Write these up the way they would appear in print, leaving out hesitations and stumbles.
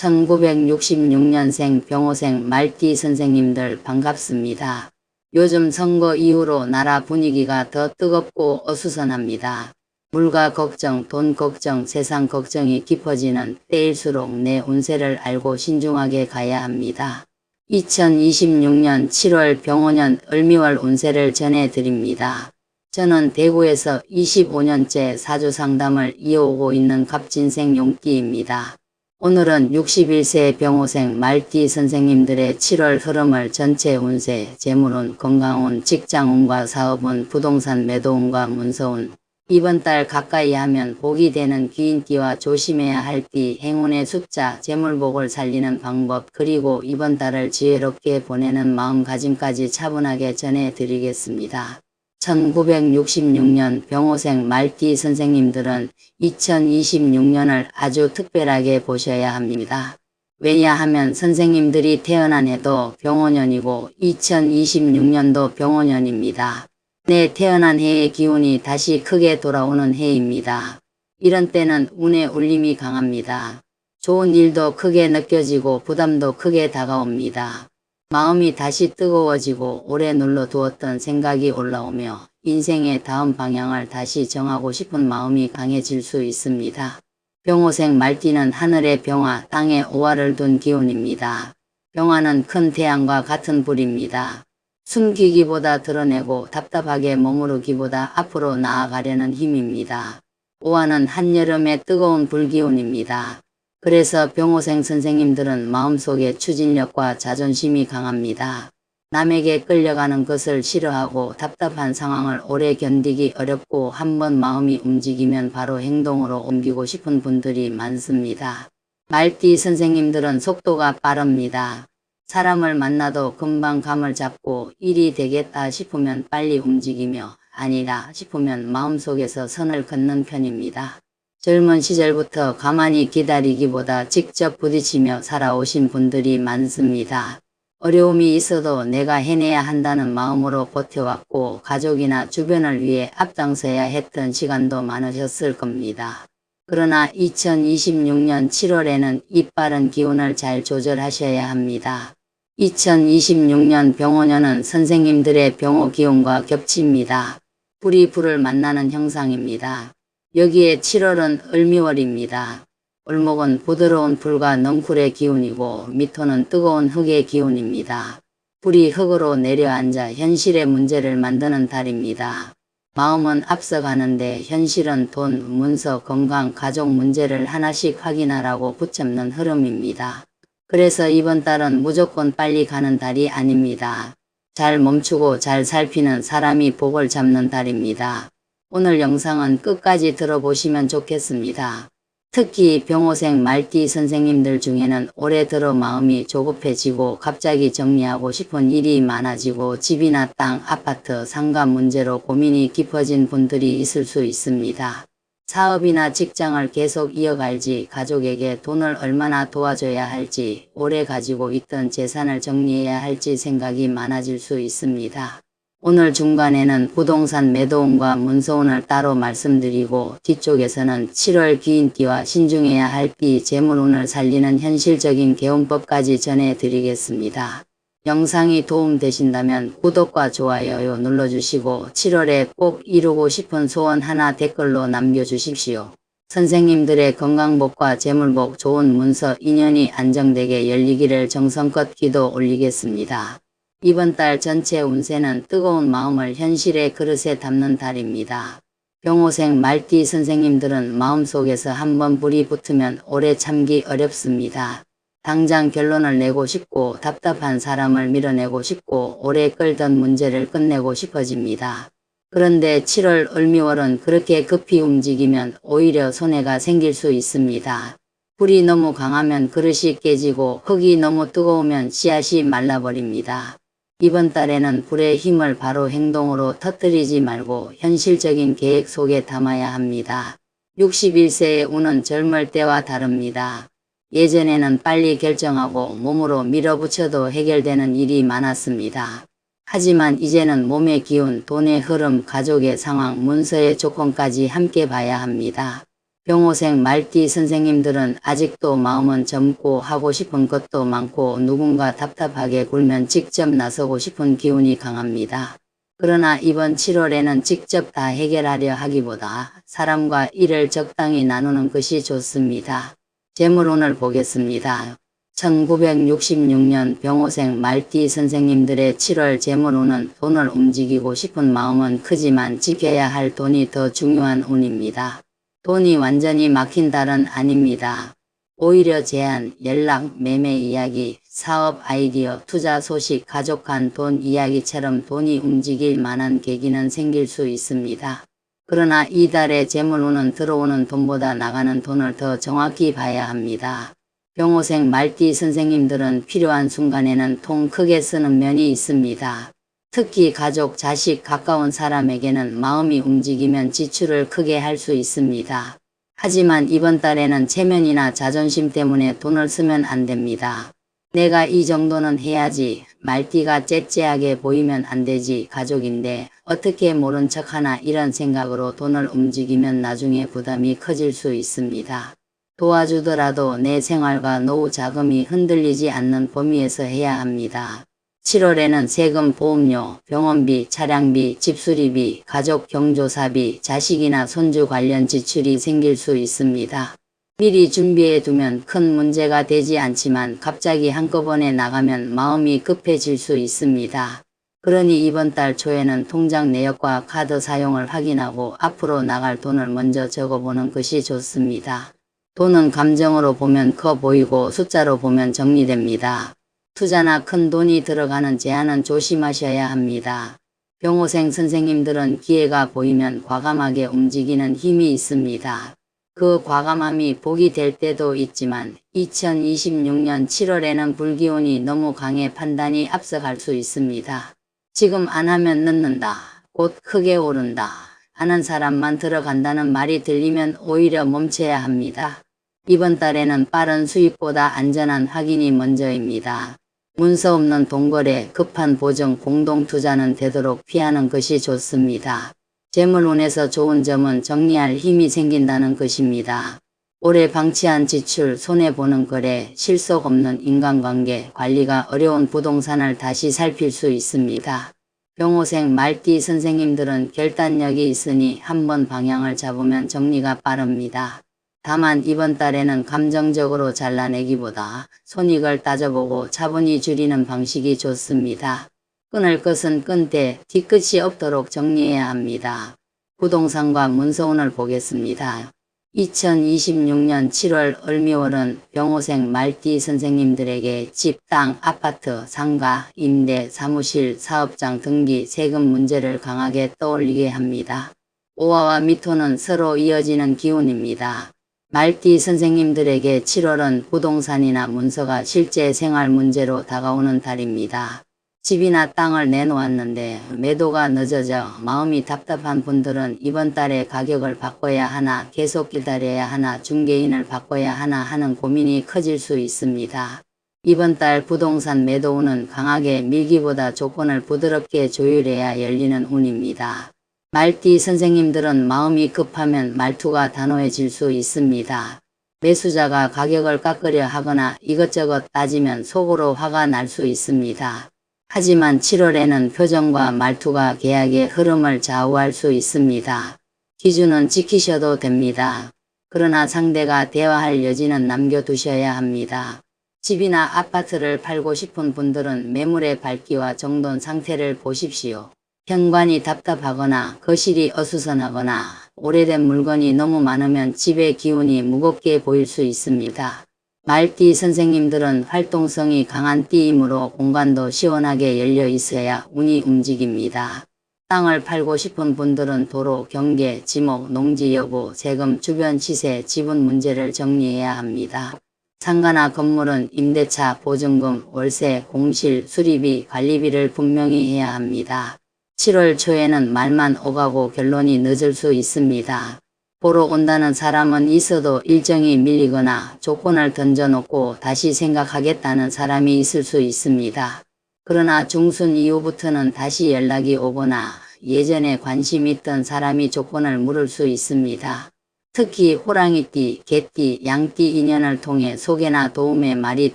1966년생 병호생 말띠 선생님들 반갑습니다. 요즘 선거 이후로 나라 분위기가 더 뜨겁고 어수선합니다. 물가 걱정, 돈 걱정, 세상 걱정이 깊어지는 때일수록 내 운세를 알고 신중하게 가야 합니다. 2026년 7월 병호년 을미월 운세를 전해드립니다. 저는 대구에서 25년째 사주상담을 이어오고 있는 갑진생 용띠입니다. 오늘은 61세 병호생 말띠 선생님들의 7월 흐름을 전체 운세, 재물운, 건강운, 직장운과 사업운, 부동산 매도운과 문서운, 이번 달 가까이 하면 복이 되는 귀인띠와 조심해야 할 띠, 행운의 숫자, 재물복을 살리는 방법, 그리고 이번 달을 지혜롭게 보내는 마음가짐까지 차분하게 전해드리겠습니다. 1966년 병호생 말띠 선생님들은 2026년을 아주 특별하게 보셔야 합니다. 왜냐하면 선생님들이 태어난 해도 병호년이고 2026년도 병호년입니다. 내 태어난 해의 기운이 다시 크게 돌아오는 해입니다. 이런 때는 운의 울림이 강합니다. 좋은 일도 크게 느껴지고 부담도 크게 다가옵니다. 마음이 다시 뜨거워지고 오래 눌러두었던 생각이 올라오며 인생의 다음 방향을 다시 정하고 싶은 마음이 강해질 수 있습니다. 병호생 말띠는 하늘의 병화, 땅에 오화를 둔 기운입니다. 병화는 큰 태양과 같은 불입니다. 숨기기보다 드러내고 답답하게 머무르기보다 앞으로 나아가려는 힘입니다. 오화는 한여름의 뜨거운 불기운입니다. 그래서 병호생 선생님들은 마음속에 추진력과 자존심이 강합니다. 남에게 끌려가는 것을 싫어하고 답답한 상황을 오래 견디기 어렵고 한번 마음이 움직이면 바로 행동으로 옮기고 싶은 분들이 많습니다. 말띠 선생님들은 속도가 빠릅니다. 사람을 만나도 금방 감을 잡고 일이 되겠다 싶으면 빨리 움직이며 아니라 싶으면 마음속에서 선을 긋는 편입니다. 젊은 시절부터 가만히 기다리기보다 직접 부딪히며 살아오신 분들이 많습니다. 어려움이 있어도 내가 해내야 한다는 마음으로 버텨왔고 가족이나 주변을 위해 앞장서야 했던 시간도 많으셨을 겁니다. 그러나 2026년 7월에는 이빠른 기운을 잘 조절하셔야 합니다. 2026년 병호년은 선생님들의 병호 기운과 겹칩니다. 불이 불을 만나는 형상입니다. 여기에 7월은 을미월입니다. 을목은 부드러운 불과 넝쿨의 기운이고 미토는 뜨거운 흙의 기운입니다. 불이 흙으로 내려앉아 현실의 문제를 만드는 달입니다. 마음은 앞서가는데 현실은 돈, 문서, 건강, 가족 문제를 하나씩 확인하라고 붙잡는 흐름입니다. 그래서 이번 달은 무조건 빨리 가는 달이 아닙니다. 잘 멈추고 잘 살피는 사람이 복을 잡는 달입니다. 오늘 영상은 끝까지 들어보시면 좋겠습니다. 특히 병호생 말띠 선생님들 중에는 올해 들어 마음이 조급해지고 갑자기 정리하고 싶은 일이 많아지고 집이나 땅, 아파트, 상가 문제로 고민이 깊어진 분들이 있을 수 있습니다. 사업이나 직장을 계속 이어갈지, 가족에게 돈을 얼마나 도와줘야 할지, 오래 가지고 있던 재산을 정리해야 할지 생각이 많아질 수 있습니다. 오늘 중간에는 부동산 매도운과 문서운을 따로 말씀드리고 뒤쪽에서는 7월 귀인띠와 신중해야 할 띠, 재물운을 살리는 현실적인 개운법까지 전해드리겠습니다. 영상이 도움되신다면 구독과 좋아요 눌러주시고 7월에 꼭 이루고 싶은 소원 하나 댓글로 남겨주십시오. 선생님들의 건강복과 재물복, 좋은 문서, 인연이 안정되게 열리기를 정성껏 기도 올리겠습니다. 이번 달 전체 운세는 뜨거운 마음을 현실의 그릇에 담는 달입니다. 병호생 말띠 선생님들은 마음속에서 한번 불이 붙으면 오래 참기 어렵습니다. 당장 결론을 내고 싶고 답답한 사람을 밀어내고 싶고 오래 끌던 문제를 끝내고 싶어집니다. 그런데 7월 을미월은 그렇게 급히 움직이면 오히려 손해가 생길 수 있습니다. 불이 너무 강하면 그릇이 깨지고 흙이 너무 뜨거우면 씨앗이 말라버립니다. 이번 달에는 불의 힘을 바로 행동으로 터뜨리지 말고 현실적인 계획 속에 담아야 합니다. 61세의 운은 젊을 때와 다릅니다. 예전에는 빨리 결정하고 몸으로 밀어붙여도 해결되는 일이 많았습니다. 하지만 이제는 몸의 기운, 돈의 흐름, 가족의 상황, 문서의 조건까지 함께 봐야 합니다. 병호생 말띠 선생님들은 아직도 마음은 젊고 하고 싶은 것도 많고 누군가 답답하게 굴면 직접 나서고 싶은 기운이 강합니다. 그러나 이번 7월에는 직접 다 해결하려 하기보다 사람과 일을 적당히 나누는 것이 좋습니다. 재물운을 보겠습니다. 1966년 병호생 말띠 선생님들의 7월 재물운은 돈을 움직이고 싶은 마음은 크지만 지켜야 할 돈이 더 중요한 운입니다. 돈이 완전히 막힌 달은 아닙니다. 오히려 제안, 연락, 매매 이야기, 사업 아이디어, 투자 소식, 가족 간 돈 이야기처럼 돈이 움직일 만한 계기는 생길 수 있습니다. 그러나 이달의 재물운은 들어오는 돈보다 나가는 돈을 더 정확히 봐야 합니다. 병호생 말띠 선생님들은 필요한 순간에는 통 크게 쓰는 면이 있습니다. 특히 가족, 자식, 가까운 사람에게는 마음이 움직이면 지출을 크게 할 수 있습니다. 하지만 이번 달에는 체면이나 자존심 때문에 돈을 쓰면 안 됩니다. 내가 이 정도는 해야지, 말띠가 째째하게 보이면 안 되지, 가족인데 어떻게 모른 척하나 이런 생각으로 돈을 움직이면 나중에 부담이 커질 수 있습니다. 도와주더라도 내 생활과 노후 자금이 흔들리지 않는 범위에서 해야 합니다. 7월에는 세금, 보험료, 병원비, 차량비, 집수리비, 가족 경조사비, 자식이나 손주 관련 지출이 생길 수 있습니다. 미리 준비해 두면 큰 문제가 되지 않지만 갑자기 한꺼번에 나가면 마음이 급해질 수 있습니다. 그러니 이번 달 초에는 통장 내역과 카드 사용을 확인하고 앞으로 나갈 돈을 먼저 적어보는 것이 좋습니다. 돈은 감정으로 보면 커 보이고 숫자로 보면 정리됩니다. 투자나 큰 돈이 들어가는 제한은 조심하셔야 합니다. 병호생 선생님들은 기회가 보이면 과감하게 움직이는 힘이 있습니다. 그 과감함이 복이 될 때도 있지만 2026년 7월에는 불기운이 너무 강해 판단이 앞서갈 수 있습니다. 지금 안 하면 늦는다. 곧 크게 오른다. 하는 사람만 들어간다는 말이 들리면 오히려 멈춰야 합니다. 이번 달에는 빠른 수익보다 안전한 확인이 먼저입니다. 문서 없는 동거래, 급한 보정, 공동투자는 되도록 피하는 것이 좋습니다. 재물운에서 좋은 점은 정리할 힘이 생긴다는 것입니다. 오래 방치한 지출, 손해보는 거래, 실속 없는 인간관계, 관리가 어려운 부동산을 다시 살필 수 있습니다. 병호생 말띠 선생님들은 결단력이 있으니 한번 방향을 잡으면 정리가 빠릅니다. 다만 이번 달에는 감정적으로 잘라내기보다 손익을 따져보고 차분히 줄이는 방식이 좋습니다. 끊을 것은 끊되 뒤끝이 없도록 정리해야 합니다. 부동산과 문서운을 보겠습니다. 2026년 7월 을미월은 병호생 말띠 선생님들에게 집, 땅, 아파트, 상가, 임대, 사무실, 사업장 등기, 세금 문제를 강하게 떠올리게 합니다. 오화와 미토는 서로 이어지는 기운입니다. 말띠 선생님들에게 7월은 부동산이나 문서가 실제 생활 문제로 다가오는 달입니다. 집이나 땅을 내놓았는데 매도가 늦어져 마음이 답답한 분들은 이번 달에 가격을 바꿔야 하나, 계속 기다려야 하나, 중개인을 바꿔야 하나 하는 고민이 커질 수 있습니다. 이번 달 부동산 매도운은 강하게 밀기보다 조건을 부드럽게 조율해야 열리는 운입니다. 말띠 선생님들은 마음이 급하면 말투가 단호해질 수 있습니다. 매수자가 가격을 깎으려 하거나 이것저것 따지면 속으로 화가 날 수 있습니다. 하지만 7월에는 표정과 말투가 계약의 흐름을 좌우할 수 있습니다. 기준은 지키셔도 됩니다. 그러나 상대가 대화할 여지는 남겨두셔야 합니다. 집이나 아파트를 팔고 싶은 분들은 매물의 밝기와 정돈 상태를 보십시오. 현관이 답답하거나 거실이 어수선하거나 오래된 물건이 너무 많으면 집의 기운이 무겁게 보일 수 있습니다. 말띠 선생님들은 활동성이 강한 띠이므로 공간도 시원하게 열려 있어야 운이 움직입니다. 땅을 팔고 싶은 분들은 도로, 경계, 지목, 농지 여부, 세금, 주변 시세, 지분 문제를 정리해야 합니다. 상가나 건물은 임대차, 보증금, 월세, 공실, 수리비, 관리비를 분명히 해야 합니다. 7월 초에는 말만 오가고 결론이 늦을 수 있습니다. 보러 온다는 사람은 있어도 일정이 밀리거나 조건을 던져놓고 다시 생각하겠다는 사람이 있을 수 있습니다. 그러나 중순 이후부터는 다시 연락이 오거나 예전에 관심 있던 사람이 조건을 물을 수 있습니다. 특히 호랑이띠, 개띠, 양띠 인연을 통해 소개나 도움의 말이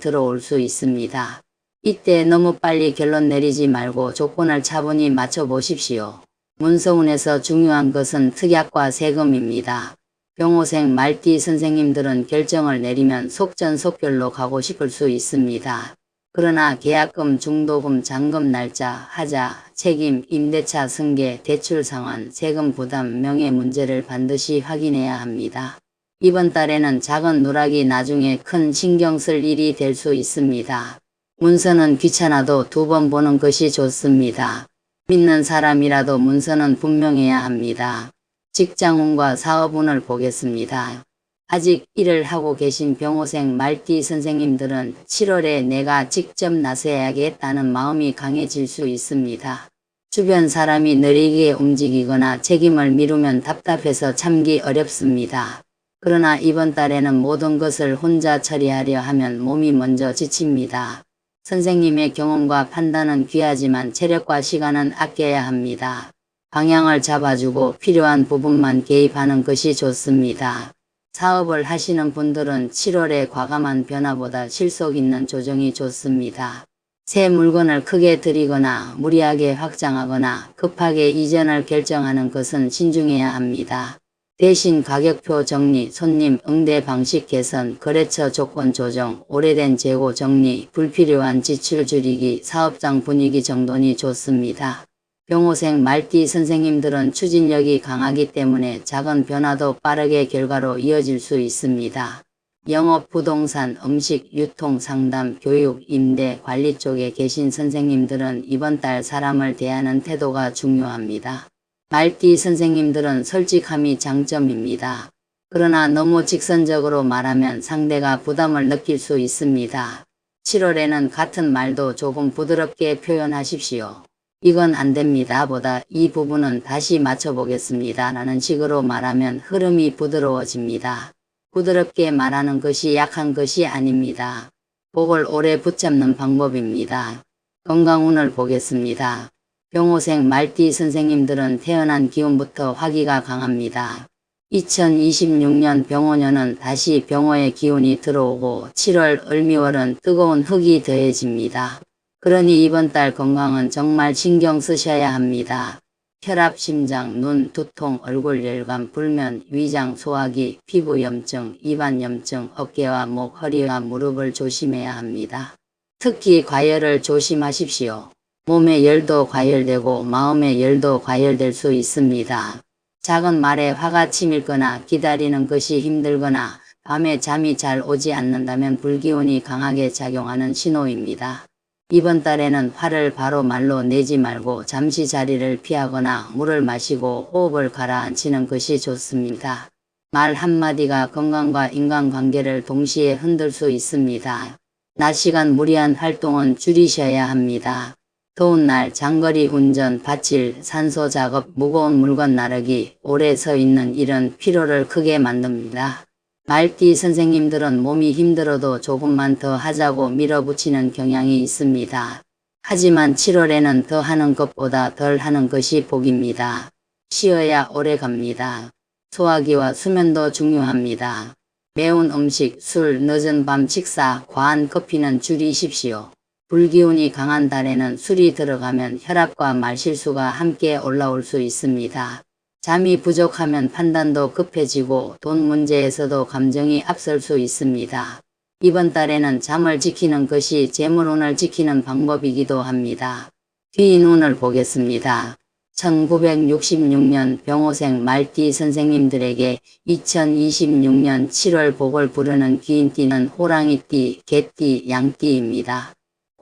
들어올 수 있습니다. 이때 너무 빨리 결론 내리지 말고 조건을 차분히 맞춰보십시오. 문서운에서 중요한 것은 특약과 세금입니다. 병호생 말띠 선생님들은 결정을 내리면 속전속결로 가고 싶을 수 있습니다. 그러나 계약금, 중도금, 잔금 날짜, 하자, 책임, 임대차 승계, 대출 상환, 세금 부담, 명예 문제를 반드시 확인해야 합니다. 이번 달에는 작은 누락이 나중에 큰 신경 쓸 일이 될 수 있습니다. 문서는 귀찮아도 2번 보는 것이 좋습니다. 믿는 사람이라도 문서는 분명해야 합니다. 직장운과 사업운을 보겠습니다. 아직 일을 하고 계신 병호생 말띠 선생님들은 7월에 내가 직접 나서야겠다는 마음이 강해질 수 있습니다. 주변 사람이 느리게 움직이거나 책임을 미루면 답답해서 참기 어렵습니다. 그러나 이번 달에는 모든 것을 혼자 처리하려 하면 몸이 먼저 지칩니다. 선생님의 경험과 판단은 귀하지만 체력과 시간은 아껴야 합니다. 방향을 잡아주고 필요한 부분만 개입하는 것이 좋습니다. 사업을 하시는 분들은 7월에 과감한 변화보다 실속 있는 조정이 좋습니다. 새 물건을 크게 들이거나 무리하게 확장하거나 급하게 이전을 결정하는 것은 신중해야 합니다. 대신 가격표 정리, 손님 응대 방식 개선, 거래처 조건 조정, 오래된 재고 정리, 불필요한 지출 줄이기, 사업장 분위기 정돈이 좋습니다. 병호생 말띠 선생님들은 추진력이 강하기 때문에 작은 변화도 빠르게 결과로 이어질 수 있습니다. 영업, 부동산, 음식, 유통, 상담, 교육, 임대, 관리 쪽에 계신 선생님들은 이번 달 사람을 대하는 태도가 중요합니다. 말띠 선생님들은 솔직함이 장점입니다. 그러나 너무 직선적으로 말하면 상대가 부담을 느낄 수 있습니다. 7월에는 같은 말도 조금 부드럽게 표현하십시오. 이건 안 됩니다 보다 이 부분은 다시 맞춰보겠습니다 라는 식으로 말하면 흐름이 부드러워집니다. 부드럽게 말하는 것이 약한 것이 아닙니다. 복을 오래 붙잡는 방법입니다. 건강운을 보겠습니다. 병호생 말띠 선생님들은 태어난 기운부터 화기가 강합니다. 2026년 병호년은 다시 병호의 기운이 들어오고 7월 을미월은 뜨거운 흙이 더해집니다. 그러니 이번 달 건강은 정말 신경 쓰셔야 합니다. 혈압, 심장, 눈, 두통, 얼굴 열감, 불면, 위장, 소화기, 피부 염증, 입안 염증, 어깨와 목, 허리와 무릎을 조심해야 합니다. 특히 과열을 조심하십시오. 몸의 열도 과열되고 마음의 열도 과열될 수 있습니다. 작은 말에 화가 치밀거나 기다리는 것이 힘들거나 밤에 잠이 잘 오지 않는다면 불기운이 강하게 작용하는 신호입니다. 이번 달에는 화를 바로 말로 내지 말고 잠시 자리를 피하거나 물을 마시고 호흡을 가라앉히는 것이 좋습니다. 말 한마디가 건강과 인간관계를 동시에 흔들 수 있습니다. 낮 시간 무리한 활동은 줄이셔야 합니다. 더운 날 장거리 운전, 밭일, 산소 작업, 무거운 물건 나르기, 오래 서 있는 일은 피로를 크게 만듭니다. 말띠 선생님들은 몸이 힘들어도 조금만 더 하자고 밀어붙이는 경향이 있습니다. 하지만 7월에는 더 하는 것보다 덜 하는 것이 복입니다. 쉬어야 오래 갑니다. 소화기와 수면도 중요합니다. 매운 음식, 술, 늦은 밤 식사, 과한 커피는 줄이십시오. 불기운이 강한 달에는 술이 들어가면 혈압과 말실수가 함께 올라올 수 있습니다. 잠이 부족하면 판단도 급해지고 돈 문제에서도 감정이 앞설 수 있습니다. 이번 달에는 잠을 지키는 것이 재물운을 지키는 방법이기도 합니다. 귀인운을 보겠습니다. 1966년 병호생 말띠 선생님들에게 2026년 7월 복을 부르는 귀인띠는 호랑이띠, 개띠, 양띠입니다.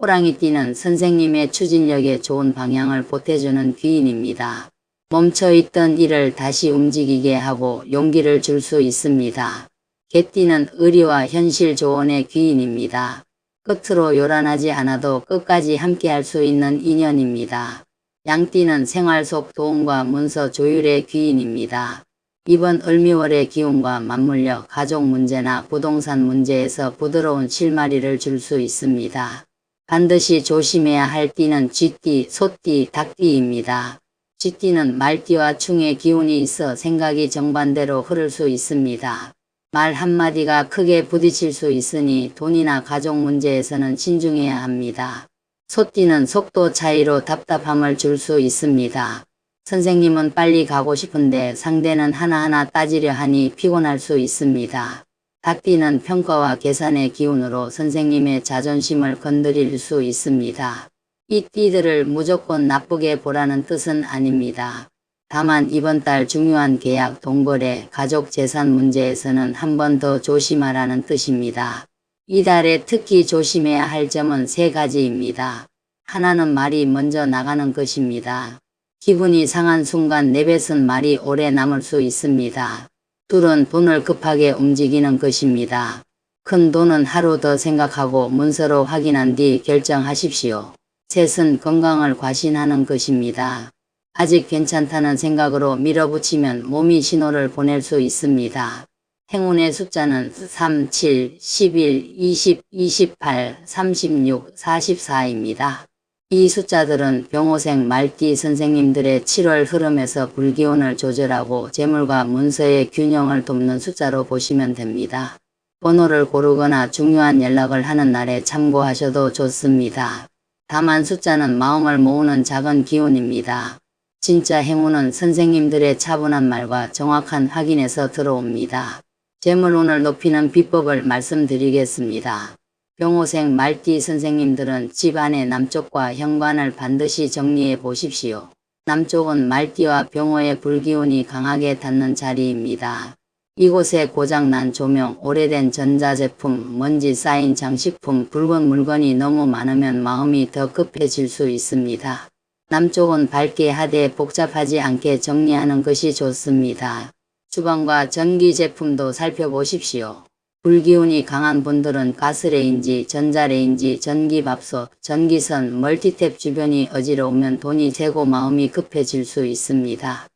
호랑이띠는 선생님의 추진력에 좋은 방향을 보태주는 귀인입니다. 멈춰있던 일을 다시 움직이게 하고 용기를 줄 수 있습니다. 개띠는 의리와 현실 조언의 귀인입니다. 끝으로 요란하지 않아도 끝까지 함께할 수 있는 인연입니다. 양띠는 생활 속 도움과 문서 조율의 귀인입니다. 이번 을미월의 기운과 맞물려 가족 문제나 부동산 문제에서 부드러운 실마리를 줄 수 있습니다. 반드시 조심해야 할 띠는 쥐띠, 소띠, 닭띠입니다. 쥐띠는 말띠와 충의 기운이 있어 생각이 정반대로 흐를 수 있습니다. 말 한마디가 크게 부딪힐 수 있으니 돈이나 가족 문제에서는 신중해야 합니다. 소띠는 속도 차이로 답답함을 줄 수 있습니다. 선생님은 빨리 가고 싶은데 상대는 하나하나 따지려 하니 피곤할 수 있습니다. 닭띠는 평가와 계산의 기운으로 선생님의 자존심을 건드릴 수 있습니다. 이 띠들을 무조건 나쁘게 보라는 뜻은 아닙니다. 다만 이번 달 중요한 계약, 동거래, 가족 재산 문제에서는 한 번 더 조심하라는 뜻입니다. 이달에 특히 조심해야 할 점은 3가지입니다. 하나는 말이 먼저 나가는 것입니다. 기분이 상한 순간 내뱉은 말이 오래 남을 수 있습니다. 둘은 돈을 급하게 움직이는 것입니다. 큰 돈은 하루 더 생각하고 문서로 확인한 뒤 결정하십시오. 셋은 건강을 과신하는 것입니다. 아직 괜찮다는 생각으로 밀어붙이면 몸이 신호를 보낼 수 있습니다. 행운의 숫자는 3, 7, 11, 20, 28, 36, 44입니다. 이 숫자들은 병호생 말띠 선생님들의 7월 흐름에서 불기운을 조절하고 재물과 문서의 균형을 돕는 숫자로 보시면 됩니다. 번호를 고르거나 중요한 연락을 하는 날에 참고하셔도 좋습니다. 다만 숫자는 마음을 모으는 작은 기운입니다. 진짜 행운은 선생님들의 차분한 말과 정확한 확인에서 들어옵니다. 재물운을 높이는 비법을 말씀드리겠습니다. 병호생 말띠 선생님들은 집안의 남쪽과 현관을 반드시 정리해 보십시오. 남쪽은 말띠와 병호의 불기운이 강하게 닿는 자리입니다. 이곳에 고장난 조명, 오래된 전자제품, 먼지 쌓인 장식품, 붉은 물건이 너무 많으면 마음이 더 급해질 수 있습니다. 남쪽은 밝게 하되 복잡하지 않게 정리하는 것이 좋습니다. 주방과 전기 제품도 살펴보십시오. 불기운이 강한 분들은 가스레인지, 전자레인지, 전기밥솥, 전기선, 멀티탭 주변이 어지러우면 돈이 새고 마음이 급해질 수 있습니다.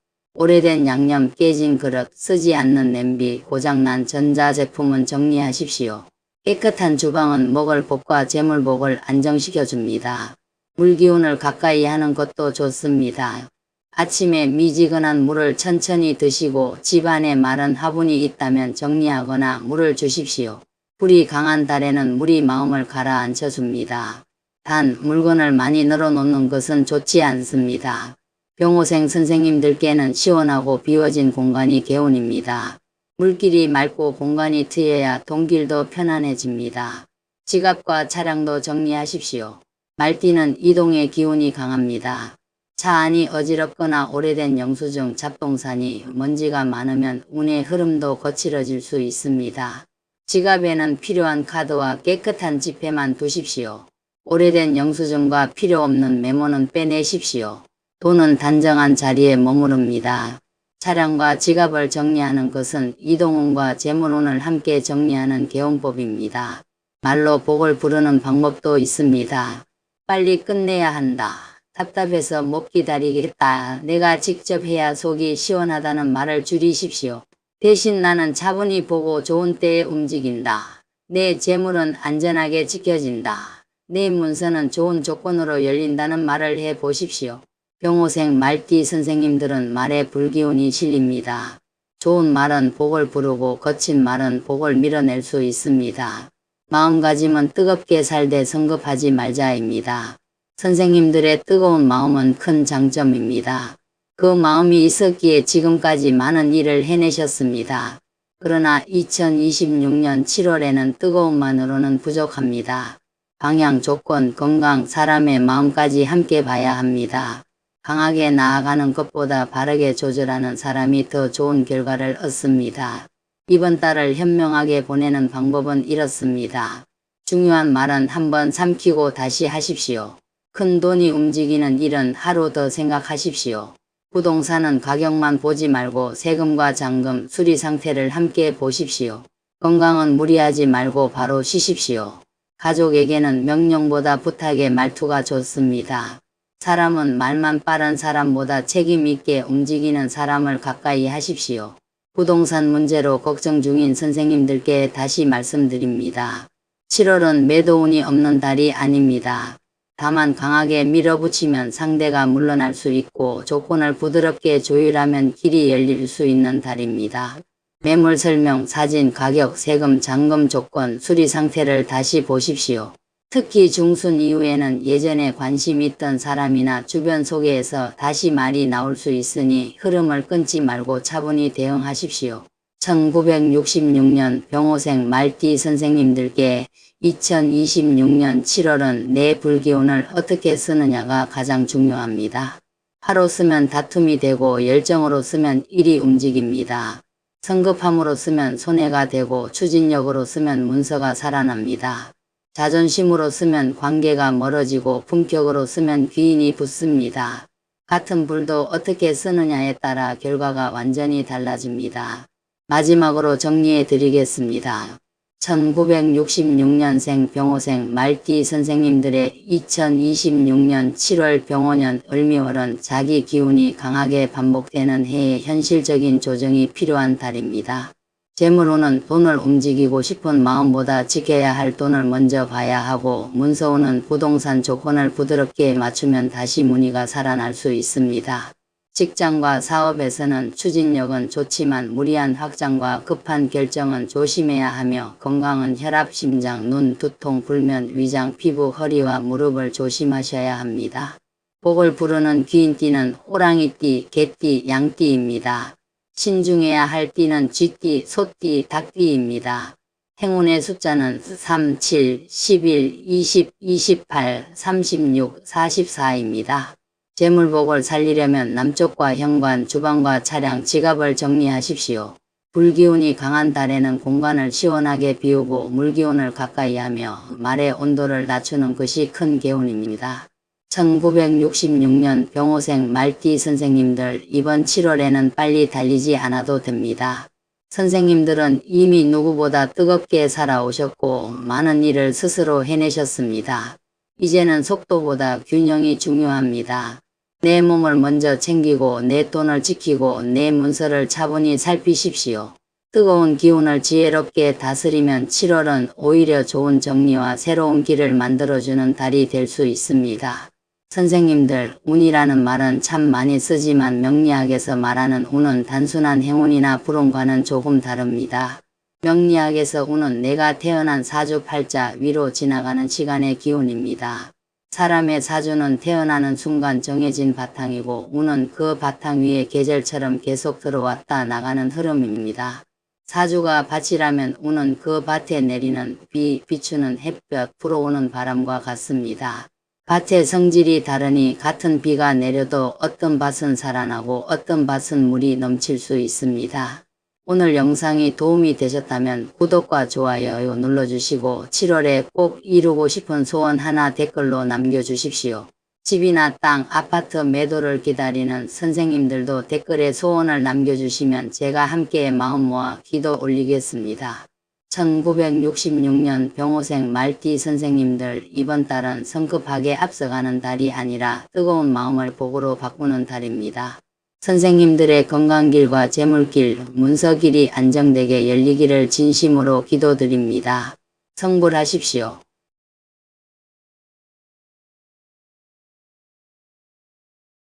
오래된 양념, 깨진 그릇, 쓰지 않는 냄비, 고장난 전자제품은 정리하십시오. 깨끗한 주방은 먹을 복과 재물복을 안정시켜줍니다. 물기운을 가까이 하는 것도 좋습니다. 아침에 미지근한 물을 천천히 드시고 집안에 마른 화분이 있다면 정리하거나 물을 주십시오. 불이 강한 달에는 물이 마음을 가라앉혀줍니다. 단 물건을 많이 늘어놓는 것은 좋지 않습니다. 병호생 선생님들께는 시원하고 비워진 공간이 개운입니다. 물길이 맑고 공간이 트여야 동길도 편안해집니다. 지갑과 차량도 정리하십시오. 말띠는 이동의 기운이 강합니다. 차 안이 어지럽거나 오래된 영수증, 잡동사니, 먼지가 많으면 운의 흐름도 거칠어질 수 있습니다. 지갑에는 필요한 카드와 깨끗한 지폐만 두십시오. 오래된 영수증과 필요 없는 메모는 빼내십시오. 돈은 단정한 자리에 머무릅니다. 차량과 지갑을 정리하는 것은 이동운과 재물운을 함께 정리하는 개운법입니다. 말로 복을 부르는 방법도 있습니다. 빨리 끝내야 한다. 답답해서 못 기다리겠다. 내가 직접 해야 속이 시원하다는 말을 줄이십시오. 대신 나는 차분히 보고 좋은 때에 움직인다. 내 재물은 안전하게 지켜진다. 내 문서는 좋은 조건으로 열린다는 말을 해보십시오. 병호생 말띠 선생님들은 말에 불기운이 실립니다. 좋은 말은 복을 부르고 거친 말은 복을 밀어낼 수 있습니다. 마음가짐은 뜨겁게 살되 성급하지 말자입니다. 선생님들의 뜨거운 마음은 큰 장점입니다. 그 마음이 있었기에 지금까지 많은 일을 해내셨습니다. 그러나 2026년 7월에는 뜨거움만으로는 부족합니다. 방향, 조건, 건강, 사람의 마음까지 함께 봐야 합니다. 강하게 나아가는 것보다 바르게 조절하는 사람이 더 좋은 결과를 얻습니다. 이번 달을 현명하게 보내는 방법은 이렇습니다. 중요한 말은 한번 삼키고 다시 하십시오. 큰 돈이 움직이는 일은 하루 더 생각하십시오. 부동산은 가격만 보지 말고 세금과 잔금, 수리 상태를 함께 보십시오. 건강은 무리하지 말고 바로 쉬십시오. 가족에게는 명령보다 부탁의 말투가 좋습니다. 사람은 말만 빠른 사람보다 책임있게 움직이는 사람을 가까이 하십시오. 부동산 문제로 걱정 중인 선생님들께 다시 말씀드립니다. 7월은 매도운이 없는 달이 아닙니다. 다만 강하게 밀어붙이면 상대가 물러날 수 있고 조건을 부드럽게 조율하면 길이 열릴 수 있는 달입니다. 매물 설명, 사진, 가격, 세금, 잔금 조건, 수리 상태를 다시 보십시오. 특히 중순 이후에는 예전에 관심 있던 사람이나 주변 소개에서 다시 말이 나올 수 있으니 흐름을 끊지 말고 차분히 대응하십시오. 1966년 병호생 말띠 선생님들께 2026년 7월은 내 불기운을 어떻게 쓰느냐가 가장 중요합니다. 화로 쓰면 다툼이 되고 열정으로 쓰면 일이 움직입니다. 성급함으로 쓰면 손해가 되고 추진력으로 쓰면 문서가 살아납니다. 자존심으로 쓰면 관계가 멀어지고 품격으로 쓰면 귀인이 붙습니다. 같은 불도 어떻게 쓰느냐에 따라 결과가 완전히 달라집니다. 마지막으로 정리해 드리겠습니다. 1966년생 병호생 말띠 선생님들의 2026년 7월 병호년 을미월은 자기 기운이 강하게 반복되는 해에 현실적인 조정이 필요한 달입니다. 재물운은 돈을 움직이고 싶은 마음보다 지켜야 할 돈을 먼저 봐야 하고, 문서운은 부동산 조건을 부드럽게 맞추면 다시 문의가 살아날 수 있습니다. 직장과 사업에서는 추진력은 좋지만 무리한 확장과 급한 결정은 조심해야 하며, 건강은 혈압, 심장, 눈, 두통, 불면, 위장, 피부, 허리와 무릎을 조심하셔야 합니다. 복을 부르는 귀인띠는 호랑이띠, 개띠, 양띠입니다. 신중해야 할 띠는 쥐띠, 소띠, 닭띠입니다. 행운의 숫자는 3, 7, 11, 20, 28, 36, 44입니다. 재물복을 살리려면 남쪽과 현관, 주방과 차량, 지갑을 정리하십시오. 불기운이 강한 달에는 공간을 시원하게 비우고 물기운을 가까이 하며 말의 온도를 낮추는 것이 큰 개운입니다. 1966년 병호생 말띠 선생님들, 이번 7월에는 빨리 달리지 않아도 됩니다. 선생님들은 이미 누구보다 뜨겁게 살아오셨고 많은 일을 스스로 해내셨습니다. 이제는 속도보다 균형이 중요합니다. 내 몸을 먼저 챙기고 내 돈을 지키고 내 문서를 차분히 살피십시오. 뜨거운 기운을 지혜롭게 다스리면 7월은 오히려 좋은 정리와 새로운 길을 만들어주는 달이 될 수 있습니다. 선생님들, 운이라는 말은 참 많이 쓰지만 명리학에서 말하는 운은 단순한 행운이나 불운과는 조금 다릅니다. 명리학에서 운은 내가 태어난 사주팔자 위로 지나가는 시간의 기운입니다. 사람의 사주는 태어나는 순간 정해진 바탕이고 운은 그 바탕 위에 계절처럼 계속 들어왔다 나가는 흐름입니다. 사주가 밭이라면 운은 그 밭에 내리는 비, 비추는 햇볕, 불어오는 바람과 같습니다. 밭의 성질이 다르니 같은 비가 내려도 어떤 밭은 살아나고 어떤 밭은 물이 넘칠 수 있습니다. 오늘 영상이 도움이 되셨다면 구독과 좋아요 눌러주시고 7월에 꼭 이루고 싶은 소원 하나 댓글로 남겨주십시오. 집이나 땅, 아파트 매도를 기다리는 선생님들도 댓글에 소원을 남겨주시면 제가 함께 마음 모아 기도 올리겠습니다. 1966년 병호생 말띠 선생님들, 이번 달은 성급하게 앞서가는 달이 아니라 뜨거운 마음을 복으로 바꾸는 달입니다. 선생님들의 건강길과 재물길, 문서길이 안정되게 열리기를 진심으로 기도드립니다. 성불하십시오.